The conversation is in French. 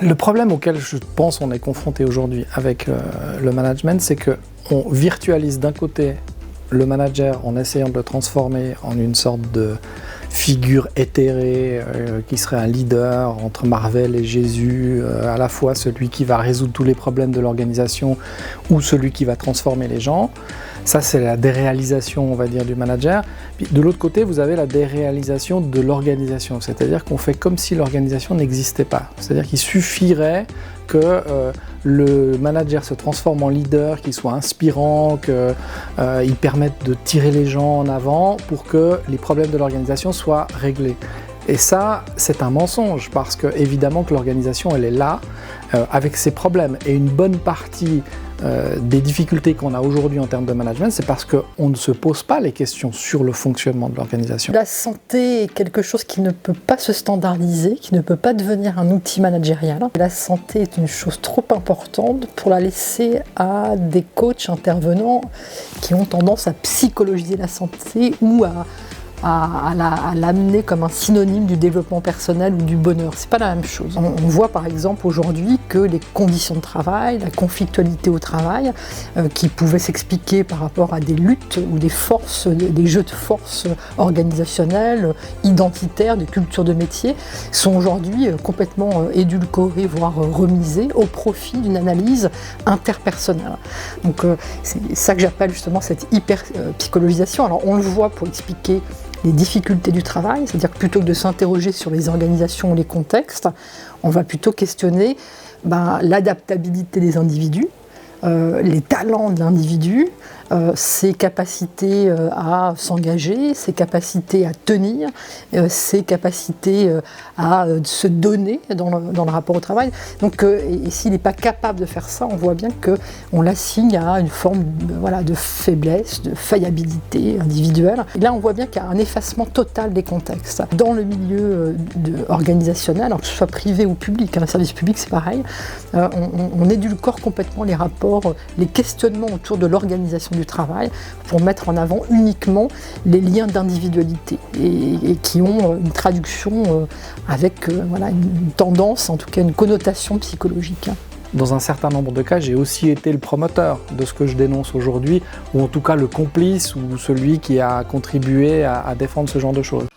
Le problème auquel je pense on est confronté aujourd'hui avec le management, c'est qu'on virtualise d'un côté le manager en essayant de le transformer en une sorte de figure éthérée qui serait un leader entre Marvel et Jésus, à la fois celui qui va résoudre tous les problèmes de l'organisation ou celui qui va transformer les gens. Ça, c'est la déréalisation, on va dire, du manager. Puis, de l'autre côté, vous avez la déréalisation de l'organisation, c'est-à-dire qu'on fait comme si l'organisation n'existait pas. C'est-à-dire qu'il suffirait que le manager se transforme en leader, qu'il soit inspirant, qu'il permette de tirer les gens en avant pour que les problèmes de l'organisation soient réglés. Et ça, c'est un mensonge, parce que évidemment que l'organisation, elle est là, avec ses problèmes. Et une bonne partie des difficultés qu'on a aujourd'hui en termes de management, c'est parce qu'on ne se pose pas les questions sur le fonctionnement de l'organisation. La santé est quelque chose qui ne peut pas se standardiser, qui ne peut pas devenir un outil managérial. La santé est une chose trop importante pour la laisser à des coachs intervenants qui ont tendance à psychologiser la santé ou à l'amener comme un synonyme du développement personnel ou du bonheur. C'est pas la même chose. On voit par exemple aujourd'hui que les conditions de travail, la conflictualité au travail, qui pouvaient s'expliquer par rapport à des luttes ou des forces, des jeux de force organisationnels, identitaires, des cultures de métier, sont aujourd'hui complètement édulcorées, voire remisées au profit d'une analyse interpersonnelle. Donc c'est ça que j'appelle justement cette hyper-psychologisation. Alors on le voit pour expliquer les difficultés du travail, c'est-à-dire que plutôt que de s'interroger sur les organisations ou les contextes, on va plutôt questionner l'adaptabilité des individus, les talents de l'individu, ses capacités à s'engager, ses capacités à tenir, ses capacités à se donner dans le rapport au travail. Donc, et s'il n'est pas capable de faire ça, on voit bien qu'on l'assigne à une forme de faiblesse, de faillibilité individuelle. Et là, on voit bien qu'il y a un effacement total des contextes. Dans le milieu organisationnel, alors que ce soit privé ou public, le service public c'est pareil, on édulcore complètement les rapports, les questionnements autour de l'organisation du travail pour mettre en avant uniquement les liens d'individualité et qui ont une traduction avec une tendance, en tout cas une connotation psychologique. Dans un certain nombre de cas, j'ai aussi été le promoteur de ce que je dénonce aujourd'hui, ou en tout cas le complice ou celui qui a contribué à défendre ce genre de choses.